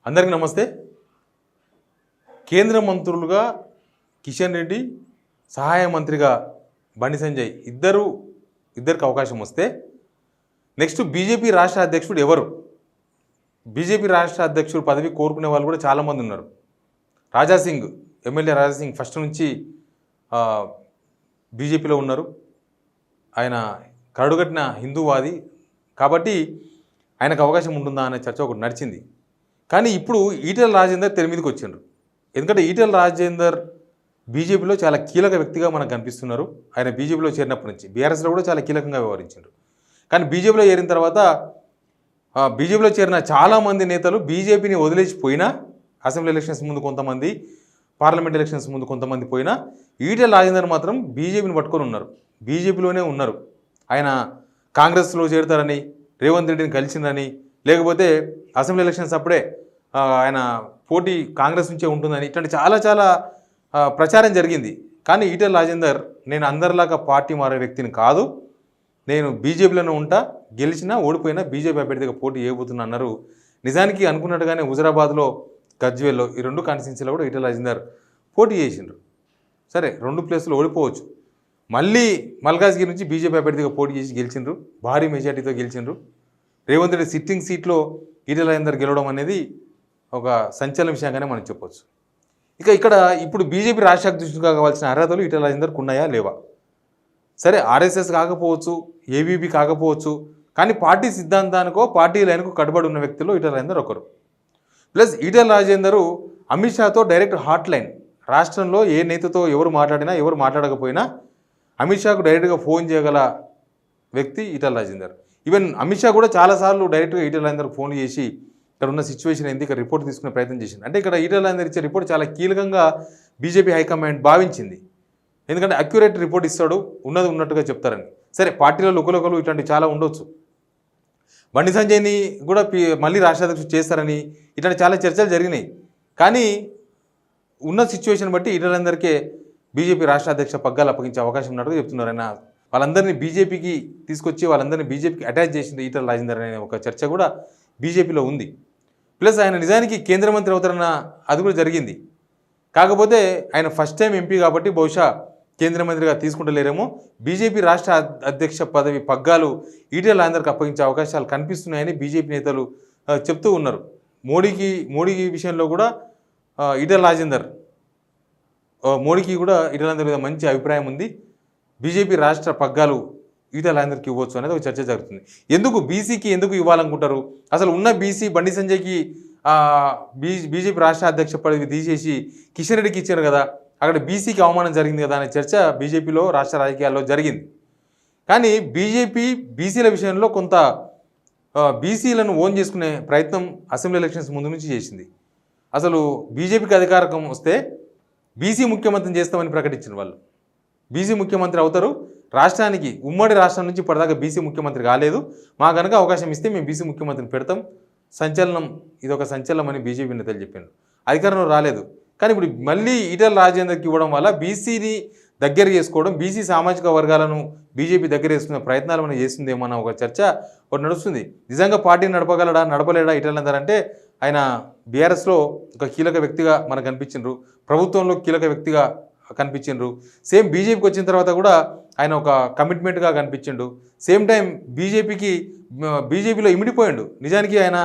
అందరికీ నమస్తే. కేంద్ర మంత్రులుగా కిషన్ రెడ్డి, సహాయ మంత్రిగా బండి సంజయ్ ఇద్దరికి అవకాశం వస్తే నెక్స్ట్ బీజేపీ రాష్ట్ర అధ్యక్షుడు ఎవరు? బీజేపీ రాష్ట్ర అధ్యక్షుడు పదవి కోరుకునే వాళ్ళు కూడా చాలామంది ఉన్నారు. రాజాసింగ్, ఎమ్మెల్యే రాజాసింగ్ ఫస్ట్ నుంచి బీజేపీలో ఉన్నారు. ఆయన కరడుగట్టిన హిందూవాది కాబట్టి ఆయనకు అవకాశం ఉంటుందా అనే చర్చ ఒకటి నడిచింది. కానీ ఇప్పుడు ఈటెల రాజేందర్ తెర మీదకి వచ్చిండ్రు. ఎందుకంటే ఈటెల రాజేందర్ బీజేపీలో చాలా కీలక వ్యక్తిగా మనకు కనిపిస్తున్నారు. ఆయన బీజేపీలో చేరినప్పటి నుంచి బీఆర్ఎస్లో కూడా చాలా కీలకంగా వ్యవహరించారు. కానీ బీజేపీలో చేరిన తర్వాత బీజేపీలో చేరిన చాలామంది నేతలు బీజేపీని వదిలేసిపోయినా, అసెంబ్లీ ఎలక్షన్స్ ముందు కొంతమంది, పార్లమెంట్ ఎలక్షన్స్ ముందు కొంతమంది పోయినా, ఈటెల రాజేందర్ మాత్రం బీజేపీని పట్టుకొని ఉన్నారు. బీజేపీలోనే ఉన్నారు. ఆయన కాంగ్రెస్లో చేరుతారని, రేవంత్ రెడ్డిని కలిసిందని, లేకపోతే అసెంబ్లీ ఎలక్షన్స్ అప్పుడే ఆయన పోటీ కాంగ్రెస్ నుంచే ఉంటుందని ఇట్లాంటి చాలా ప్రచారం జరిగింది. కానీ ఈటెల రాజేందర్ నేను అందరిలాగా పార్టీ మారే వ్యక్తిని కాదు, నేను బీజేపీలోనే ఉంటా, గెలిచినా ఓడిపోయినా బీజేపీ అభ్యర్థిగా పోటీ చేయబోతున్నా అన్నారు. నిజానికి అనుకున్నట్టుగానే హుజరాబాద్లో, గజ్వేల్లో ఈ రెండు కాన్స్టిట్యున్సీలో కూడా ఈటెల రాజేందర్ పోటీ చేసిండ్రు. సరే, 2 ప్లేసులు ఓడిపోవచ్చు. మళ్ళీ మల్కాజ్గిరి నుంచి బీజేపీ అభ్యర్థిగా పోటీ చేసి గెలిచిండ్రు, భారీ మెజార్టీతో గెలిచిండ్రు. రేవంత్ రెడ్డి సిట్టింగ్ సీట్లో ఈటెల రాజేందర్ గెలవడం అనేది ఒక సంచలన విషయంగానే మనం చెప్పొచ్చు. ఇక్కడ ఇప్పుడు బీజేపీ రాష్ట్ర అధ్యక్షుడిగా కావాల్సిన అర్హతలు ఈటెల రాజేందర్కు ఉన్నాయా లేవా? సరే, ఆర్ఎస్ఎస్ కాకపోవచ్చు, ఏబీపీ కాకపోవచ్చు, కానీ పార్టీ సిద్ధాంతానికో పార్టీ లైన్కు కట్టుబడి ఉన్న వ్యక్తుల్లో ఈటెల రాజేందర్ ఒకరు. ప్లస్ ఈటెల రాజేందర్ అమిత్ షాతో డైరెక్ట్ హాట్ లైన్. రాష్ట్రంలో ఏ నేతతో ఎవరు మాట్లాడినా, ఎవరు మాట్లాడకపోయినా అమిత్ షాకు డైరెక్ట్గా ఫోన్ చేయగల వ్యక్తి ఈటెల రాజేందర్. ఈవెన్ అమిత్ షా కూడా చాలాసార్లు డైరెక్ట్గా ఈటెల రాజేందర్కి ఫోన్ చేసి ఇక్కడ ఉన్న సిచ్యువేషన్ ఏంది, ఇక్కడ రిపోర్ట్ తీసుకునే ప్రయత్నం చేసింది. అంటే ఇక్కడ ఈటెల రాజేందర్ ఇచ్చే రిపోర్ట్ చాలా కీలకంగా బీజేపీ హైకమాండ్ భావించింది. ఎందుకంటే అక్యురేట్ రిపోర్ట్ ఇస్తాడు, ఉన్నది ఉన్నట్టుగా చెప్తారని. సరే, పార్టీలో లుకలుకలు ఇట్లాంటివి చాలా ఉండొచ్చు. బండి సంజయ్ని కూడా మళ్ళీ రాష్ట్ర అధ్యక్షుడు చేస్తారని ఇట్లాంటి చాలా చర్చలు జరిగినాయి. కానీ ఉన్న సిచ్యువేషన్ బట్టి ఈటెల రాజేందర్కే బీజేపీ రాష్ట్ర అధ్యక్ష పగ్గాలు అప్పగించే అవకాశం ఉన్నట్టుగా చెప్తున్నారు. ఆయన వాళ్ళందరినీ బీజేపీకి తీసుకొచ్చి వాళ్ళందరినీ బీజేపీకి అటాచ్ చేసింది ఈటెల రాజేందర్ అనే ఒక చర్చ కూడా బీజేపీలో ఉంది. ప్లస్ ఆయన నిజానికి కేంద్ర మంత్రి అవుతారన్న అది కూడా జరిగింది. కాకపోతే ఆయన ఫస్ట్ టైం ఎంపీ కాబట్టి బహుశా కేంద్ర మంత్రిగా తీసుకుంటలేరేమో. బీజేపీ రాష్ట్ర అధ్యక్ష పదవి పగ్గాలు ఈటెల రాజేందర్కి అప్పగించే అవకాశాలు కనిపిస్తున్నాయని బీజేపీ నేతలు చెప్తూ ఉన్నారు. మోడీకి విషయంలో కూడా ఈటెల రాజేందర్ మోడీకి కూడా ఈటెల రాజేందర్ మీద మంచి అభిప్రాయం ఉంది. బీజేపీ రాష్ట్ర పగ్గాలు ఈటెల రాజేందర్కి ఇవ్వచ్చు అనేది ఒక చర్చ జరుగుతుంది. ఎందుకు బీసీకి ఎందుకు ఇవ్వాలనుకుంటారు? అసలు ఉన్న బీసీ బండి సంజయ్కి బీజేపీ రాష్ట్ర అధ్యక్ష పదవి తీసేసి కిషన్ రెడ్డికి ఇచ్చారు కదా, అక్కడ బీసీకి అవమానం జరిగింది కదా అనే చర్చ బీజేపీలో రాష్ట్ర రాజకీయాల్లో జరిగింది. కానీ బీజేపీ బీసీల విషయంలో కొంత బీసీలను ఓన్ చేసుకునే ప్రయత్నం అసెంబ్లీ ఎలక్షన్స్ ముందు నుంచి చేసింది. అసలు బీజేపీకి అధికారం వస్తే బీసీ ముఖ్యమంత్రిని చేస్తామని ప్రకటించిన వాళ్ళు. బీసీ ముఖ్యమంత్రి అవుతారు, రాష్ట్రానికి ఉమ్మడి రాష్ట్రం నుంచి ఇప్పటిదాకా బీసీ ముఖ్యమంత్రి కాలేదు, మా కనుక అవకాశం ఇస్తే మేము బీసీ ముఖ్యమంత్రిని పెడతాం, సంచలనం, ఇదొక సంచలనం అని బీజేపీ నేతలు చెప్పారు. అధికారంలో రాలేదు. కానీ ఇప్పుడు మళ్ళీ ఈటెల రాజేందర్కి ఇవ్వడం వల్ల బీసీని దగ్గర చేసుకోవడం, బీసీ సామాజిక వర్గాలను బీజేపీ దగ్గర చేసుకునే ప్రయత్నాలు మనం చేస్తుందేమో అన్న ఒక చర్చ ఒకటి నడుస్తుంది. నిజంగా పార్టీని నడపగలడా నడపలేడా ఈటెల రాజేందర్ అంటే ఆయన బీఆర్ఎస్లో ఒక కీలక వ్యక్తిగా మనకు కనిపించిండ్రు, ప్రభుత్వంలో కీలక వ్యక్తిగా కనిపించిండ్రు. సేమ్ బీజేపీకి వచ్చిన తర్వాత కూడా ఆయన ఒక కమిట్మెంట్గా కనిపించిండు. సేమ్ టైం బీజేపీలో ఇమిడిపోయిండు. నిజానికి ఆయన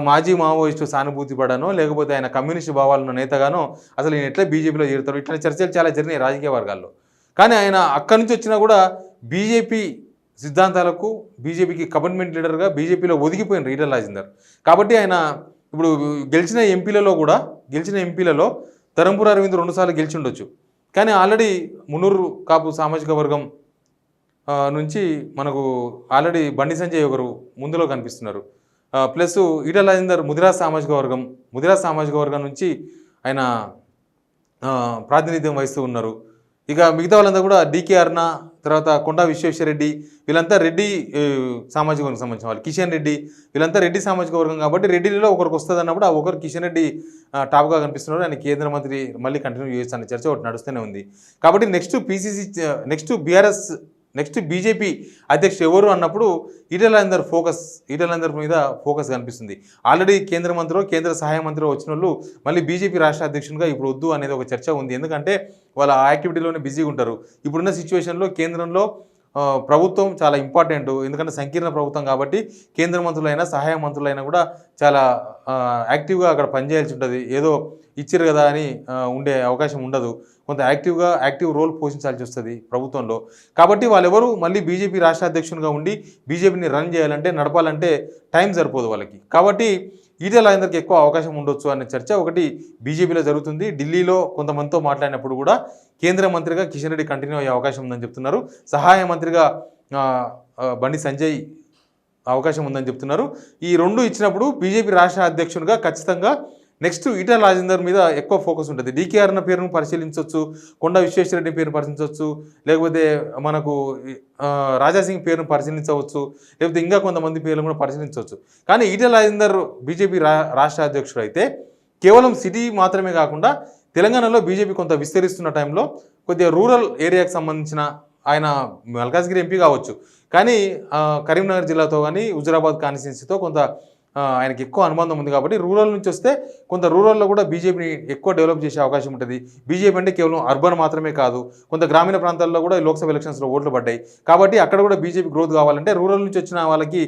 మాజీ మావోయిస్టు సానుభూతి పడానో, లేకపోతే ఆయన కమ్యూనిస్టు భావాలున్న నేతగానో అసలు ఈయన ఎట్లా బీజేపీలో చేరుతారు, ఇట్లాంటి చర్చలు చాలా జరిగినాయి రాజకీయ వర్గాల్లో. కానీ ఆయన అక్కడి నుంచి వచ్చినా కూడా బీజేపీ సిద్ధాంతాలకు, బీజేపీకి కమిట్మెంట్ లీడర్గా బీజేపీలో ఒదిగిపోయినారు ఈటెల రాజేందర్. కాబట్టి ఆయన ఇప్పుడు గెలిచిన ఎంపీలలో ధర్మపురి అరవింద్ 2 సార్లు గెలిచి ఉండొచ్చు. కానీ ఆల్రెడీ మున్నూరు కాపు సామాజిక వర్గం నుంచి మనకు ఆల్రెడీ బండి సంజయ్ ఒకరు ముందులో కనిపిస్తున్నారు. ప్లస్ ఈటెల రాజేందర్ ముదిరాజ్ సామాజిక వర్గం నుంచి ఆయన ప్రాతినిధ్యం వహిస్తూ ఉన్నారు. ఇక మిగతా వాళ్ళంతా కూడా డీకే అరుణ, తర్వాత కొండా విశ్వేశ్వరరెడ్డి, వీళ్ళంతా రెడ్డి సామాజిక వర్గం సంబంధించిన వాళ్ళు. కిషన్ రెడ్డి, వీళ్ళంతా రెడ్డి సామాజిక వర్గం కాబట్టి రెడ్డిలో ఒకరికి వస్తుంది అన్నప్పుడు ఆ ఒకరు కిషన్ రెడ్డి టాప్గా కనిపిస్తున్నారు. ఆయన కేంద్ర మంత్రి మళ్ళీ కంటిన్యూ చేస్తానే చర్చ ఒకటి నడుస్తూనే ఉంది. కాబట్టి నెక్స్ట్ బీఆర్ఎస్ నెక్స్ట్ బీజేపీ అధ్యక్షుడు ఎవరు అన్నప్పుడు ఈటెల రాజేందర్ మీద ఫోకస్ కనిపిస్తుంది. ఆల్రెడీ కేంద్ర మంత్రి కేంద్ర సహాయ మంత్రి వచ్చిన వాళ్ళు మళ్ళీ బీజేపీ రాష్ట్ర అధ్యక్షునిగా ఇప్పుడు వద్దు అనేది ఒక చర్చ ఉంది. ఎందుకంటే వాళ్ళ ఆ యాక్టివిటీలోనే బిజీగా ఉంటారు. ఇప్పుడున్న సిచ్యువేషన్లో కేంద్రంలో ప్రభుత్వం చాలా ఇంపార్టెంట్. ఎందుకంటే సంకీర్ణ ప్రభుత్వం కాబట్టి కేంద్ర మంత్రులైనా సహాయ మంత్రులైనా కూడా చాలా యాక్టివ్గా అక్కడ పనిచేయాల్సి ఉంటుంది. ఏదో ఇచ్చారు కదా అని ఉండే అవకాశం ఉండదు. కొంత యాక్టివ్ రోల్ పోషించాల్సి వస్తుంది ప్రభుత్వంలో. కాబట్టి వాళ్ళెవరు మళ్ళీ బీజేపీ రాష్ట్ర అధ్యక్షునిగా ఉండి బీజేపీని రన్ చేయాలంటే నడపాలంటే టైం సరిపోదు వాళ్ళకి. కాబట్టి ఈటెల రాజేందర్కి ఎక్కువ అవకాశం ఉండొచ్చు అనే చర్చ ఒకటి బీజేపీలో జరుగుతుంది. ఢిల్లీలో కొంతమందితో మాట్లాడినప్పుడు కూడా కేంద్ర మంత్రిగా కిషన్ రెడ్డి కంటిన్యూ అయ్యే అవకాశం ఉందని చెప్తున్నారు. సహాయ మంత్రిగా బండి సంజయ్ అవకాశం ఉందని చెప్తున్నారు. ఈ రెండు ఇచ్చినప్పుడు బీజేపీ రాష్ట్ర అధ్యక్షునిగా ఖచ్చితంగా నెక్స్ట్ ఈటెల రాజేందర్ మీద ఎక్కువ ఫోకస్ ఉంటుంది. డీకేఆర్ అన్న పేరును పరిశీలించవచ్చు, కొండా విశ్వేశ్వరరెడ్డి పేరును పరిశీలించవచ్చు, లేకపోతే మనకు రాజాసింగ్ పేరును పరిశీలించవచ్చు, లేకపోతే ఇంకా కొంతమంది పేర్లు కూడా పరిశీలించవచ్చు. కానీ ఈటెల రాజేందర్ బీజేపీ రాష్ట్ర అధ్యక్షుడు అయితే కేవలం సిటీ మాత్రమే కాకుండా తెలంగాణలో బీజేపీ కొంత విస్తరిస్తున్న టైంలో కొద్దిగా రూరల్ ఏరియాకి సంబంధించిన ఆయన మల్కాజ్గిరి ఎంపీ కావచ్చు, కానీ కరీంనగర్ జిల్లాతో కానీ హుజురాబాద్ కాన్స్టిట్యున్సీతో కొంత ఆయనకి ఎక్కువ అనుబంధం ఉంది. కాబట్టి రూరల్ నుంచి వస్తే కొంత రూరల్లో కూడా బీజేపీని ఎక్కువ డెవలప్ చేసే అవకాశం ఉంటుంది. బీజేపీ అంటే కేవలం అర్బన్ మాత్రమే కాదు, కొంత గ్రామీణ ప్రాంతాల్లో కూడా లోక్సభ ఎలక్షన్స్లో ఓట్లు పడ్డాయి. కాబట్టి అక్కడ కూడా బీజేపీ గ్రోత్ కావాలంటే రూరల్ నుంచి వచ్చిన వాళ్ళకి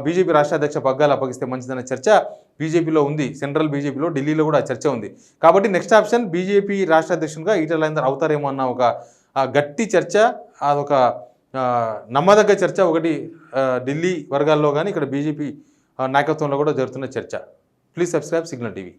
బీజేపీ రాష్ట్ర అధ్యక్ష పగ్గాలు అప్పగిస్తే మంచిదనే చర్చ బీజేపీలో ఉంది. సెంట్రల్ బీజేపీలో, ఢిల్లీలో కూడా చర్చ ఉంది. కాబట్టి నెక్స్ట్ ఆప్షన్ బీజేపీ రాష్ట్ర అధ్యక్షునిగా ఈటెల రాజేందర్ అవుతారేమో అన్న ఒక గట్టి చర్చ, అదొక నమ్మదగ్గ చర్చ ఒకటి ఢిల్లీ వర్గాల్లో కానీ ఇక్కడ బీజేపీ నాయకత్వంలో కూడా జరుగుతున్న చర్చ. Please subscribe signal TV.